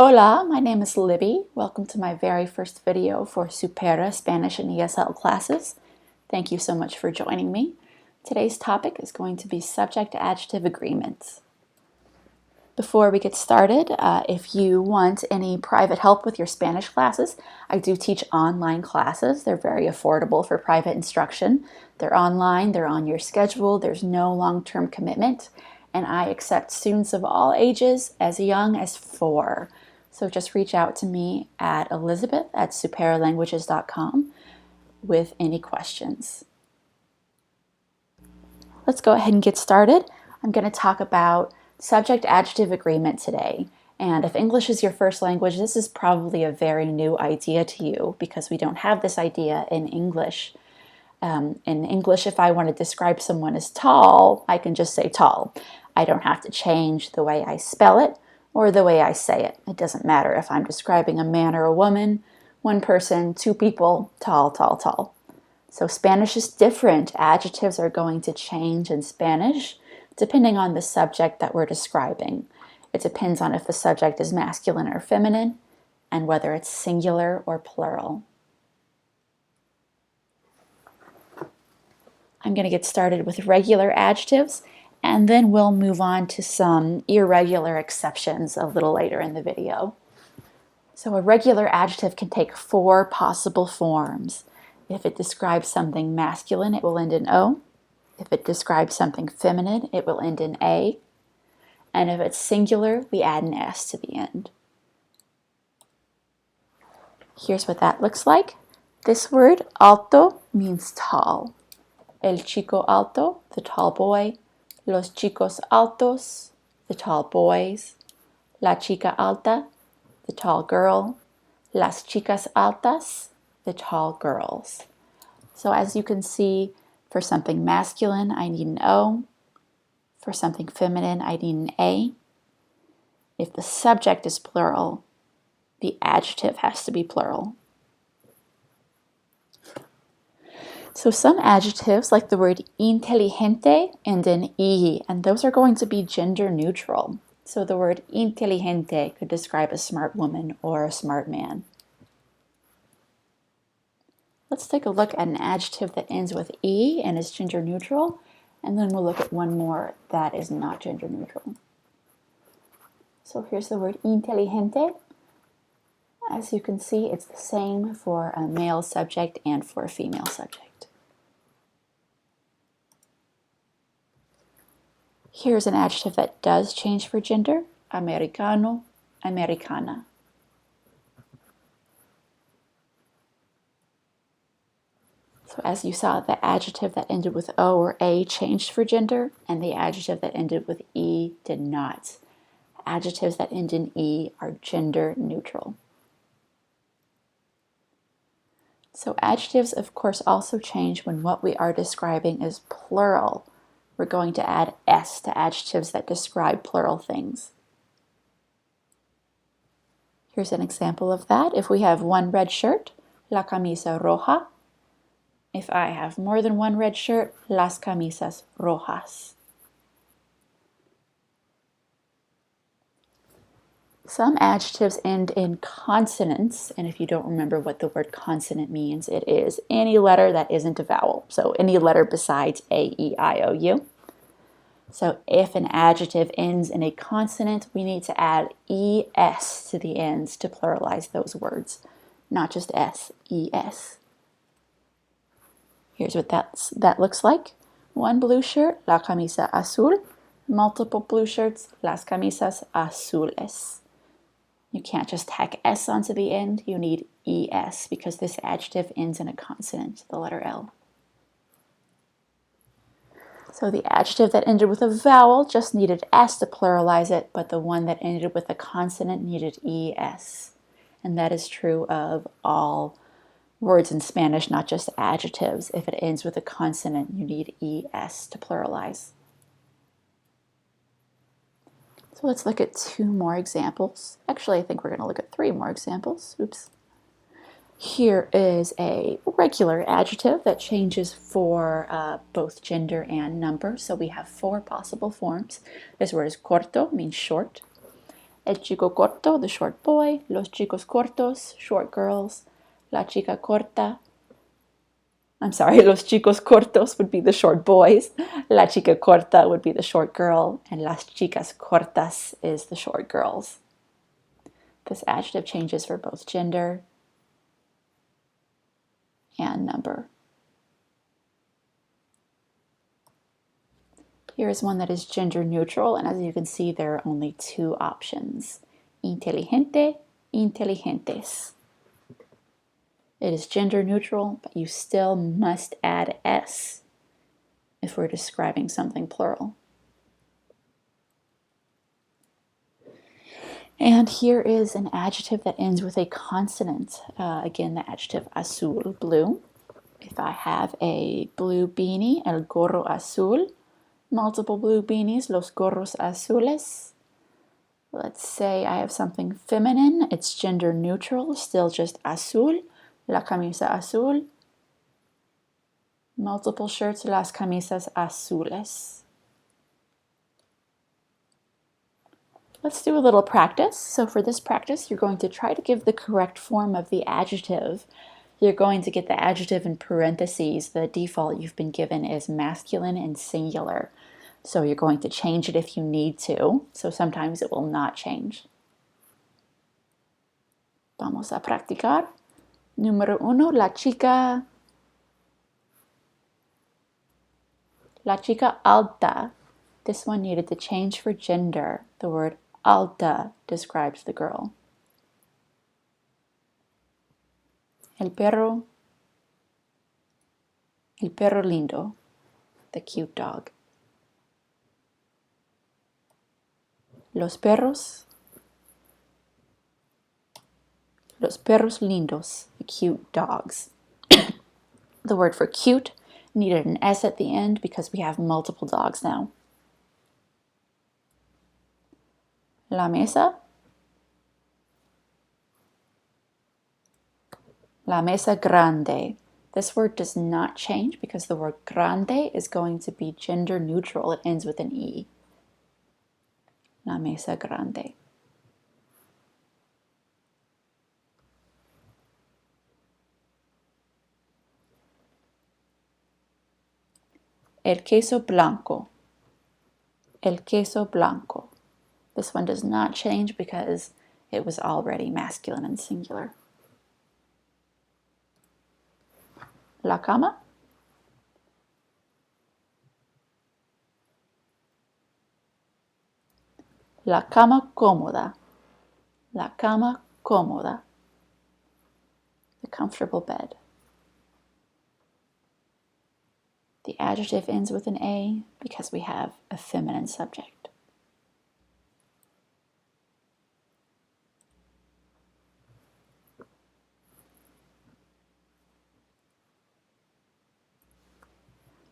Hola, my name is Libby. Welcome to my very first video for Supera Spanish and ESL classes. Thank you so much for joining me. Today's topic is going to be subject-adjective agreements. Before we get started, if you want any private help with your Spanish classes, I do teach online classes. They're very affordable for private instruction. They're online, they're on your schedule, there's no long-term commitment, and I accept students of all ages as young as 4. So just reach out to me at elizabeth@superalanguages.com with any questions. Let's go ahead and get started. I'm going to talk about subject-adjective agreement today. And if English is your first language, this is probably a very new idea to you because we don't have this idea in English. In English, if I want to describe someone as tall, I can just say tall. I don't have to change the way I spell it or the way I say it. It doesn't matter if I'm describing a man or a woman, one person, two people, tall, tall, tall. So Spanish is different. Adjectives are going to change in Spanish depending on the subject that we're describing. It depends on if the subject is masculine or feminine and whether it's singular or plural. I'm going to get started with regular adjectives and then we'll move on to some irregular exceptions a little later in the video. So a regular adjective can take 4 possible forms. If it describes something masculine, it will end in O. If it describes something feminine, it will end in A. And if it's singular, we add an S to the end. Here's what that looks like. This word, alto, means tall. El chico alto, the tall boy. Los chicos altos, the tall boys. La chica alta, the tall girl. Las chicas altas, the tall girls. So as you can see, for something masculine, I need an O. For something feminine, I need an A. If the subject is plural, the adjective has to be plural. So some adjectives, like the word inteligente, end in E, and those are going to be gender neutral. So the word inteligente could describe a smart woman or a smart man. Let's take a look at an adjective that ends with E and is gender neutral, and then we'll look at one more that is not gender neutral. So here's the word inteligente. As you can see, it's the same for a male subject and for a female subject. Here's an adjective that does change for gender: americano, americana. So as you saw, the adjective that ended with O or A changed for gender, and the adjective that ended with E did not. Adjectives that end in E are gender neutral. So adjectives, of course, also change when what we are describing is plural. We're going to add S to adjectives that describe plural things. Here's an example of that. If we have one red shirt, la camisa roja. If I have more than one red shirt, las camisas rojas. Some adjectives end in consonants, and if you don't remember what the word consonant means, it is any letter that isn't a vowel. So any letter besides A, E, I, O, U. So if an adjective ends in a consonant, we need to add ES to the ends to pluralize those words, not just S, ES. Here's what that looks like. One blue shirt, la camisa azul. Multiple blue shirts, las camisas azules. You can't just tack S onto the end. You need ES because this adjective ends in a consonant, the letter L. So the adjective that ended with a vowel just needed S to pluralize it, but the one that ended with a consonant needed ES. And that is true of all words in Spanish, not just adjectives. If it ends with a consonant, you need ES to pluralize. So let's look at 2 more examples. Actually, I think we're going to look at 3 more examples. Oops. Here is a regular adjective that changes for both gender and number. So we have 4 possible forms. This word is corto, means short. El chico corto, the short boy. Los chicos cortos, short girls. La chica corta. I'm sorry, los chicos cortos would be the short boys. La chica corta would be the short girl. And las chicas cortas is the short girls. This adjective changes for both gender and number. Here is one that is gender neutral, and as you can see, there are only two options. Inteligente, inteligentes. It is gender neutral, but you still must add S if we're describing something plural. And here is an adjective that ends with a consonant. Again, the adjective azul, blue. If I have a blue beanie, el gorro azul. Multiple blue beanies, los gorros azules. Let's say I have something feminine. It's gender neutral, still just azul. La camisa azul. Multiple shirts, las camisas azules. Let's do a little practice. So for this practice, you're going to try to give the correct form of the adjective. You're going to get the adjective in parentheses. The default you've been given is masculine and singular. So you're going to change it if you need to. So sometimes it will not change. Vamos a practicar. Número uno, la chica alta. This one needed to change for gender. The word alta describes the girl. El perro lindo, the cute dog. Los perros lindos, the cute dogs. The word for cute needed an S at the end because we have multiple dogs now. La mesa grande. This word does not change because the word grande is going to be gender neutral. It ends with an E. La mesa grande. El queso blanco. This one does not change because it was already masculine and singular. La cama. La cama cómoda. The comfortable bed. The adjective ends with an A because we have a feminine subject.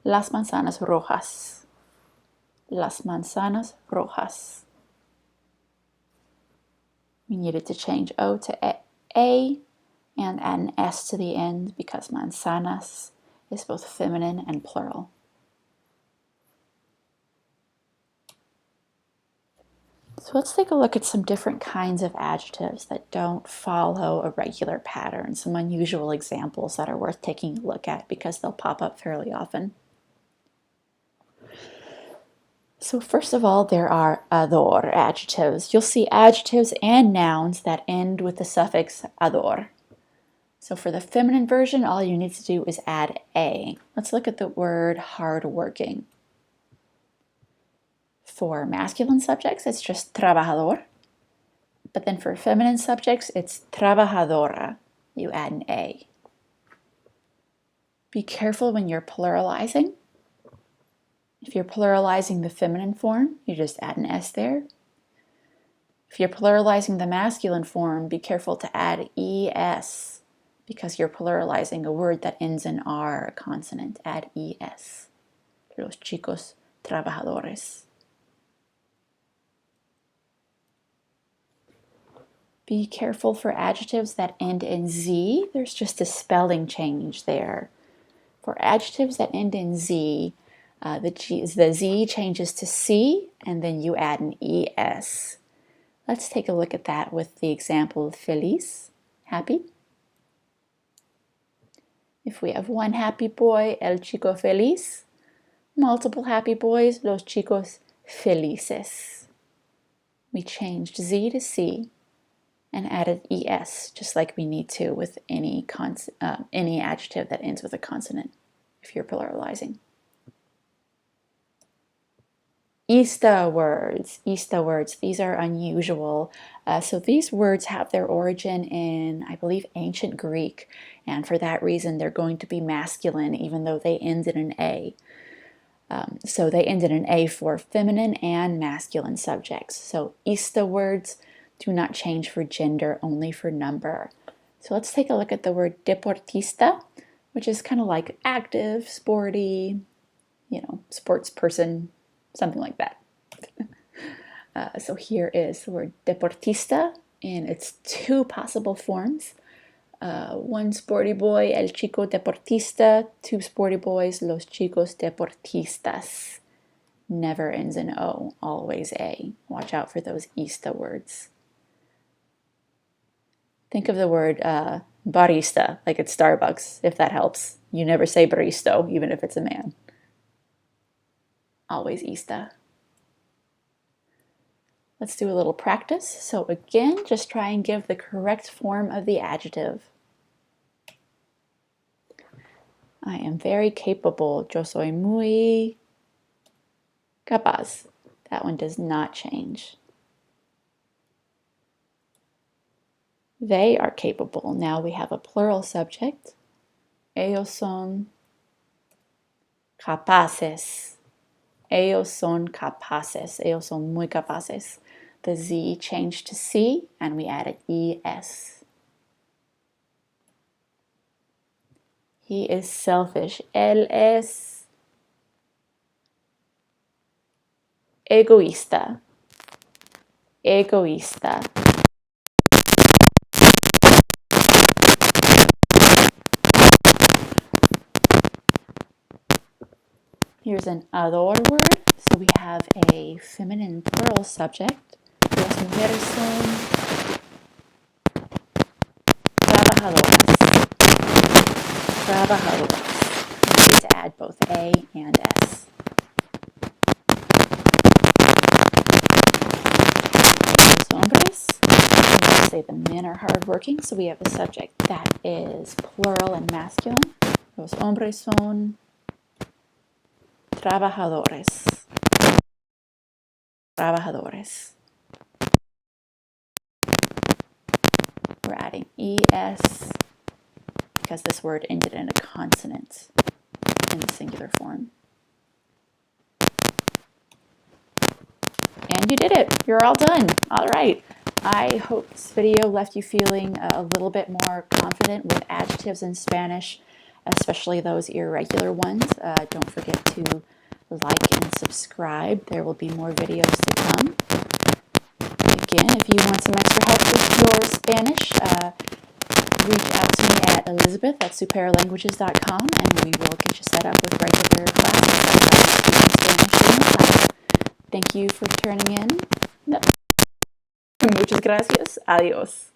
Las manzanas rojas. We needed to change O to A and add an S to the end because manzanas is both feminine and plural. So let's take a look at some different kinds of adjectives that don't follow a regular pattern, some unusual examples that are worth taking a look at because they'll pop up fairly often. So first of all, there are ador adjectives. You'll see adjectives and nouns that end with the suffix ador. So for the feminine version, all you need to do is add A. Let's look at the word hardworking. For masculine subjects, it's just trabajador. But then for feminine subjects, it's trabajadora. You add an A. Be careful when you're pluralizing. If you're pluralizing the feminine form, you just add an S there. If you're pluralizing the masculine form, be careful to add ES because you're pluralizing a word that ends in R, a consonant. Add ES. Los chicos trabajadores. Be careful for adjectives that end in Z. There's just a spelling change there. For adjectives that end in Z, the Z changes to C, and then you add an ES. Let's take a look at that with the example feliz, happy. If we have one happy boy, el chico feliz. Multiple happy boys, los chicos felices. We changed Z to C and added ES, just like we need to with any adjective that ends with a consonant, if you're pluralizing. Ista words, these are unusual. So these words have their origin in, I believe, ancient Greek, and for that reason they're going to be masculine even though they end in an A. So they end in an A for feminine and masculine subjects. So ista words do not change for gender, only for number. So let's take a look at the word deportista, which is kind of like active, sporty, sports person, something like that. So here is the word deportista in its two possible forms. One sporty boy, el chico deportista. Two sporty boys, los chicos deportistas. Never ends in O, always A. Watch out for those ista words. Think of the word barista, like at Starbucks, if that helps. You never say baristo, even if it's a man. Always ista. Let's do a little practice. So again, just try and give the correct form of the adjective. I am very capable. Yo soy muy capaz. That one does not change. They are capable. Now we have a plural subject. Ellos son capaces. Ellos son capaces. Ellos son muy capaces. The Z changed to C and we added ES. He is selfish. Él es egoísta. Egoísta. Here's an ador word. So we have a feminine plural subject. Las mujeres son trabajadoras. Trabajadoras. We need to add both A and S. Los hombres. Let's say the men are hardworking. So we have a subject that is plural and masculine. Los hombres son trabajadores. Trabajadores. We're adding ES because this word ended in a consonant in the singular form. And you did it. You're all done. All right. I hope this video left you feeling a little bit more confident with adjectives in Spanish, especially those irregular ones. Don't forget to like and subscribe. There will be more videos to come. Again, if you want some extra help with your Spanish, reach out to me at Elizabeth@superalanguages.com and we will get you set up with regular classes. Spanish in the class. Thank you for tuning in. Muchas gracias. Adiós.